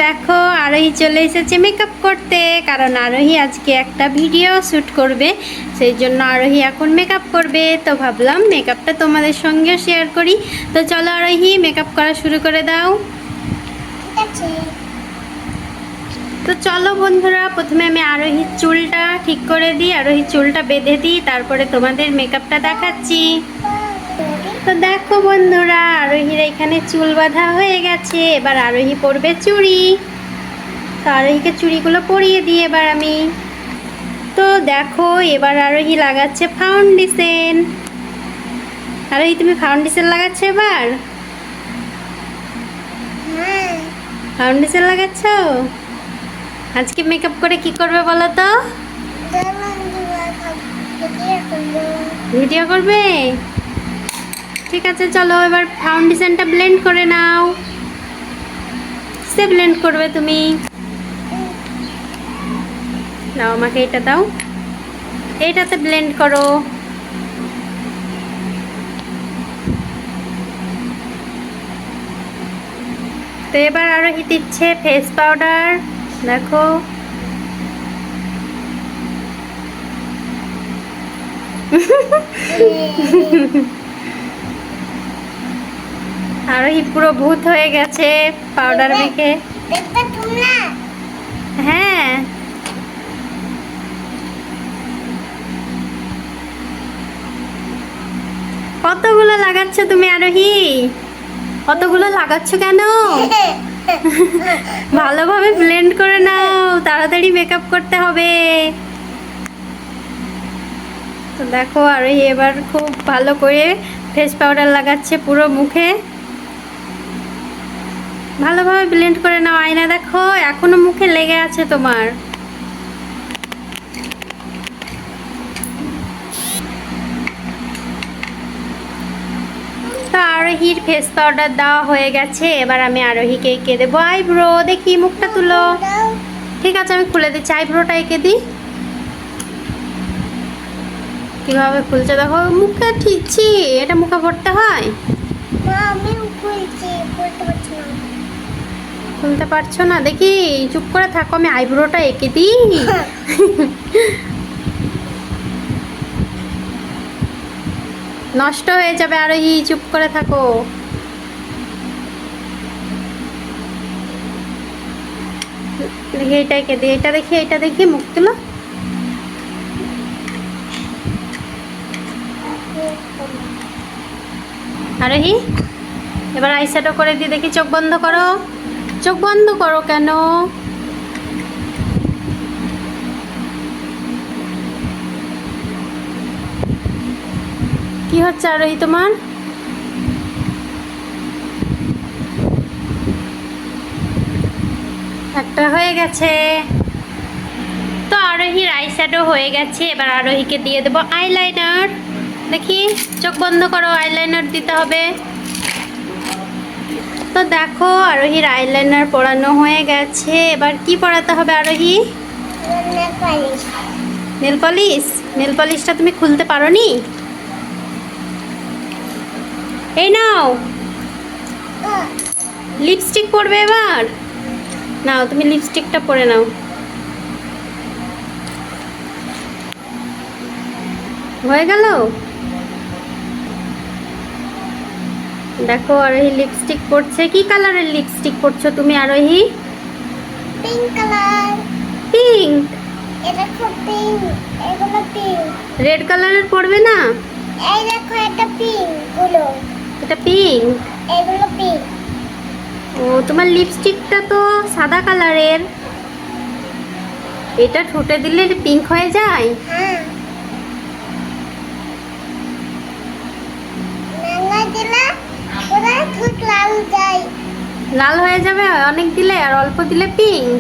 দেখো আরোহী চলে এসেছে মেকআপ করতে, কারণ আরোহী আজকে একটা ভিডিও শ্যুট করবে, সেই জন্য আরোহী এখন মেকআপ করবে। তো ভাবলাম মেকআপটা তোমাদের সঙ্গে শেয়ার করি। তো চলো আরোহী মেকআপ করা শুরু করে দাও। তো চলো বন্ধুরা, প্রথমে আমি আরোহীর চুলটা ঠিক করে দিই, আরোহীর চুলটা বেঁধে দিই, তারপরে তোমাদের মেকআপটা দেখাচ্ছি। তো দেখো বন্ধুরা, আরোহীর এখানে চুল বাঁধা হয়ে গেছে। এবার আরোহী পরবে চুড়ি। তো আরোহীকে চুড়িগুলো পরিয়ে দিই এবার আমি। তো দেখো এবার আরোহী লাগাচ্ছে ফাউন্ডেশন। আরোহী তুমি ফাউন্ডেশন লাগাচ্ছ এবার? ফাউন্ডেশন লাগাচ্ছ? আজকে মেকআপ করে কি করবে বলো তো? ভিডিও করবে? ঠিক আছে, চলো এবার ফাউন্ডেশনটা ব্লেন্ড করে নাও। সে ব্লেন্ড করবে তুমি? নাও আমাকে এটা দাও, এইটাতে ব্লেন্ড করো। তো এবার আরোহী দিচ্ছে ফেস পাউডার। দেখো আরোহী পুরো ভূত হয়ে গেছে পাউডার মেখে। হ্যাঁ, কতগুলো লাগাচ্ছ তুমি আরোহী? কতগুলো লাগাচ্ছ কেন? ভালোভাবে ব্লেন্ড করে নাও, তাড়াতাড়ি মেকআপ করতে হবে। তো দেখো আরোহী এবার খুব ভালো করে ফেস পাউডার লাগাচ্ছে পুরো মুখে। ভালোভাবে ব্লেন্ড করে নাও। আয়না দেখো, এখনো মুখে লেগে আছে তোমার। তো আরোহীর ফেস পাউডার দেওয়া হয়ে গেছে। এবার আমি আরোহীকে এঁকে দেবো আইব্রো। দেখি মুখটা তুলো। ঠিক আছে, আমি খুলে দিচ্ছি, আইব্রোটা এঁকে দিই। কিভাবে খুলছে দেখো, মুখে ঠিকছি। এটা মুখে ভরতে হয়? খুলতে পারছো না? দেখি, চুপ করে থাকো, আমি আইব্রোটা এঁকে দিই। নষ্ট হয়ে যাবে আরোহী, চুপ করে থাকো। দেখি এটা এঁকে দিই, এটা দেখি, এটা দেখি, মুখ তুলো। আরোহী এবার আইশ্যাডো করে দিই, দেখি। চোখ বন্ধ করো। চোখ বন্ধ করো কেন? কি হচ্ছে আরোহী তোমার? একটা হয়ে গেছে। তো আরোহীর আইশ্যাডো হয়ে গেছে। এবার আরোহীকে দিয়ে দেবো আইলাইনার। দেখি, চোখ বন্ধ করো, আইলাইনার দিতে হবে। তো দেখো আরোহীর আইলাইনার পরানো হয়ে গেছে। এবার কি পরাতে হবে আরোহী? Nail polish. নেল পলিশটা তুমি খুলতে পারো নি? এই নাও, লিপস্টিক পরবে এবার। নাও তুমি লিপস্টিকটা পরে নাও। হয়ে গেল। দেখো আরোহী লিপস্টিক পরছে। কি কালারের লিপস্টিক পরছো তুমি আরোহী? Pink colour. পিঙ্ক? এটা খুব পিঙ্ক, এগুলো পিঙ্ক। রেড কালারের পরবে না? এই দেখো, এটা পিঙ্ক গুলো। এটা পিঙ্ক? এগুলো পিঙ্ক। ও, তোমার লিপস্টিকটা তো সাদা কালারের। এটা ঠোঁটে দিলে পিঙ্ক হয়ে যায়? হ্যাঁ, নাঙ্গা দিলে পুরো ঠোঁট লাল যায়। লাল হয়ে যাবে অনেক দিলে, আর অল্প দিলে পিঙ্ক?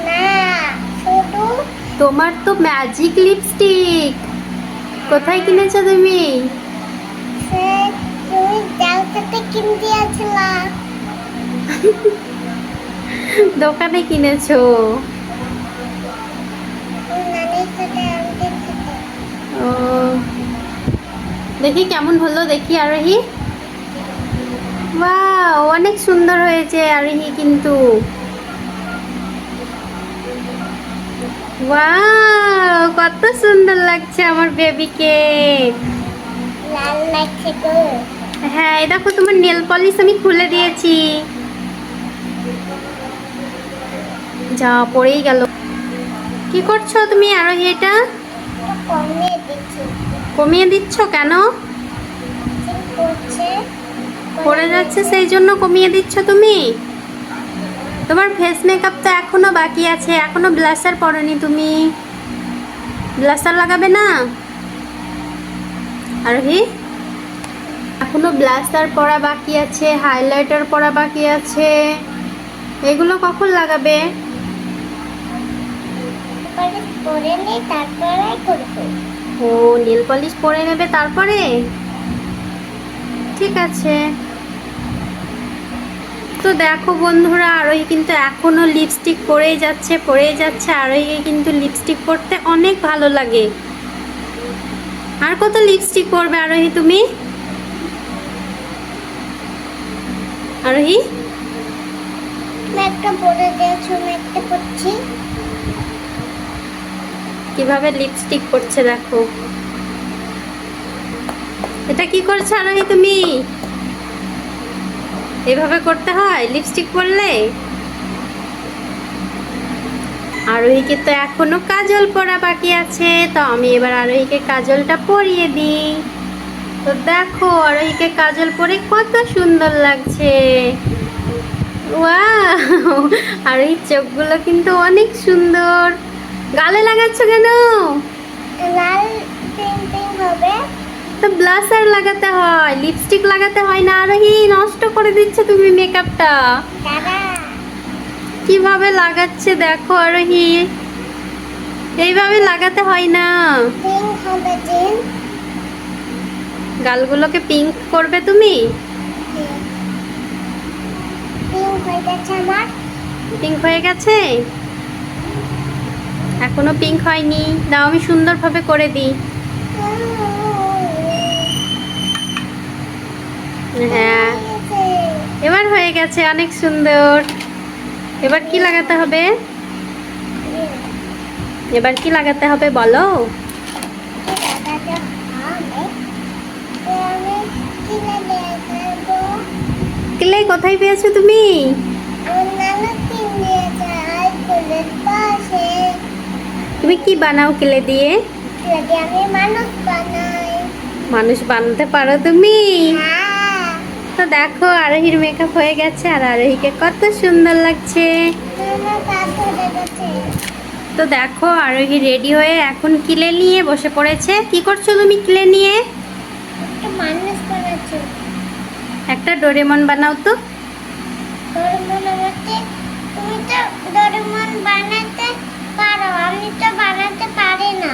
না, শুধু। তোমার তো ম্যাজিক লিপস্টিক। কোথায় কিনেছো তুমি? তুমি জালটাতে কিনে দিয়েছিলা। দোকানে কিনেছো? নানির সাথে আন্টির সাথে। ও, দেখি কেমন হলো, দেখি আরোহী। বাহ, অনেক সুন্দর হয়েছে আরোহী কিন্তু। ওয়াও, কত সুন্দর লাগছে আমার বেবিকে। লাল লাগছে গো। হ্যাঁ, এই দেখো তোমার নেল পলিশ আমি খুলে দিয়েছি। যা পড়েই গেল। কি করছো তুমি আরোহী? এটা একটু কমিয়ে দিচ্ছি। কমিয়ে দিচ্ছ কেন? ঠিক করছে। পড়ে যাচ্ছে সেই জন্য কমিয়ে দিচ্ছ তুমি? তোমার ফেস মেকআপ তো এখনো বাকি আছে, এখনো ব্লাশার পরনি তুমি। ব্লাশার লাগাবে না আরোহী? এখনো ব্লাশার পরা বাকি আছে, হাইলাইটার পরা বাকি আছে, এগুলো কখন লাগাবে? পরে পরে নেই, তারপরে করবো। ও, নেল পলিশ পরে নেবে তারপরে? ঠিক আছে। তো দেখো বন্ধুরা, আরোহী কিন্তু এখনো লিপস্টিক পরেই যাচ্ছে। আরোহীকে কিন্তু লিপস্টিক পরতে অনেক ভালো লাগে। আর কত লিপস্টিক পরবে আরোহী তুমি? আরোহী, আমি একটা পরে দিয়েছি, আমি একটা করছি। কিভাবে লিপস্টিক পরছে দেখো। এটা কি করছো আরোহী তুমি? এভাবে করতে হয় লিপস্টিক পরলে? আরোহীকে তো এখনো কাজল পরা বাকি আছে, তো আমি এবার আরোহীকে কাজলটা পরিয়ে দিই। তো দেখো আরোহীকে কাজল পরে কত সুন্দর লাগছে। ওয়াও, আরোহীর চোখগুলো কিন্তু অনেক সুন্দর। গালে লাগাচ্ছ কেন? লাল পেন্টিং হবে। তো ব্লাশার লাগাতে হয়, লিপস্টিক লাগাতে হয় না আরোহী। নষ্ট করে দিচ্ছ তুমি মেকআপটা। দাদা কিভাবে লাগাচ্ছে দেখো আরোহী, এইভাবে লাগাতে হয় না। পিঙ্ক হবে জিন। গালগুলোকে পিঙ্ক করবে তুমি? পিঙ্ক হয়ে গেছে আমার। পিঙ্ক হয়ে গেছে? এখনো পিঙ্ক হয়নি, দাও আমি সুন্দরভাবে করে দিই। হ্যাঁ, এবার হয়ে গেছে, অনেক সুন্দর। এবার কি লাগাতে হবে? এবার কি লাগাতে হবে বলো? ক্লে কোথায় পেয়েছো তুমি? তুমি কি বানাও ক্লে দিয়ে? আমি মানুষ বানাই। মানুষ বানাতে পারো তুমি? হ্যাঁ, তো দেখো আরোহীর মেকআপ হয়ে গেছে, আর আরোহীকে কত সুন্দর লাগছে। আমার কাজ হয়ে গেছে। তো দেখো আরোহী রেডি হয়ে এখন ক্লে নিয়ে বসে পড়েছে। কি করছো তুমি ক্লে নিয়ে? একটা মানুষ বানাচ্ছি। একটা ডোরেমন বানাও তো। ডোরেমন আমাকে, তুমি তো ডোরেমন বানাতে পারো, আমি তো বানাতে পারি না।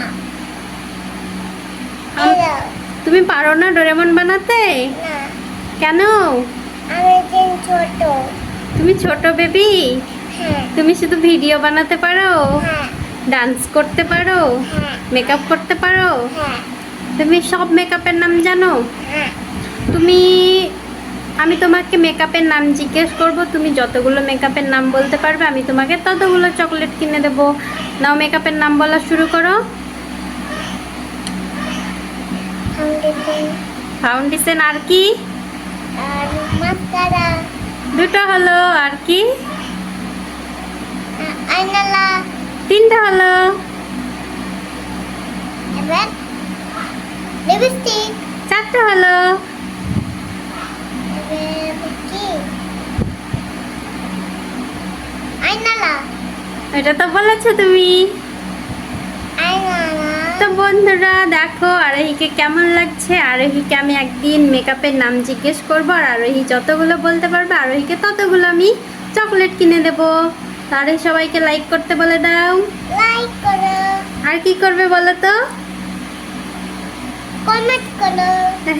হ্যালো, তুমি পারো না ডোরেমন বানাতে? না, কেন? আমি একজন ছোট। তুমি ছোট বেবি? হ্যাঁ, তুমি শুধু ভিডিও বানাতে পারো, হ্যাঁ, ডান্স করতে পারো, হ্যাঁ, মেকআপ করতে পারো। হ্যাঁ, তুমি সব মেকআপের নাম জানো? হ্যাঁ। তুমি, আমি তোমাকে মেকআপের নাম জিজ্ঞেস করব, তুমি যতগুলো মেকআপের নাম বলতে পারবে আমি তোমাকে ততগুলো চকলেট কিনে দেবো। নাও মেকআপের নাম বলা শুরু করো। ফাউন্ডেশন ফাউন্ডেশন, আর কি? আর মাস্কারা, দুটো হলো, আর কি? আইনালা, তিনটা হলো। এবার লিপস্টিক, চারটা হলো। এবার কি আইনালা, এটা তো বলেছো তুমি। আইনালা। তো বন্ধুরা দেখো আরোহীকে কেমন লাগছে। আরোহীকে আমি একদিন মেকআপের নাম জিজ্ঞেস করবো, আর আরোহী যতগুলো বলতে পারবে আরোহীকে ততগুলো আমি চকলেট কিনে দেবো। তাহলে সবাইকে লাইক করতে বলে দাও। লাইক করো, আর কি করবে বলো তো? কমেন্ট করো,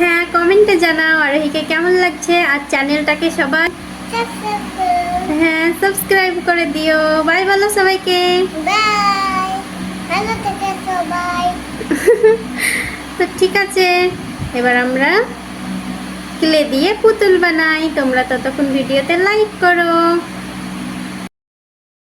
হ্যাঁ, কমেন্টে জানাও আরোহীকে কেমন লাগছে। আর চ্যানেলটাকে সবাই সাবস্ক্রাইব করো। হ্যাঁ সাবস্ক্রাইব করে দিও। বাই বলো সবাইকে। বাই, ভালো থেকে সবাই। তো ঠিক আছে, এবার আমরা ক্লে দিয়ে পুতুল বানাই। তোমরা ততক্ষণ ভিডিওতে লাইক করো।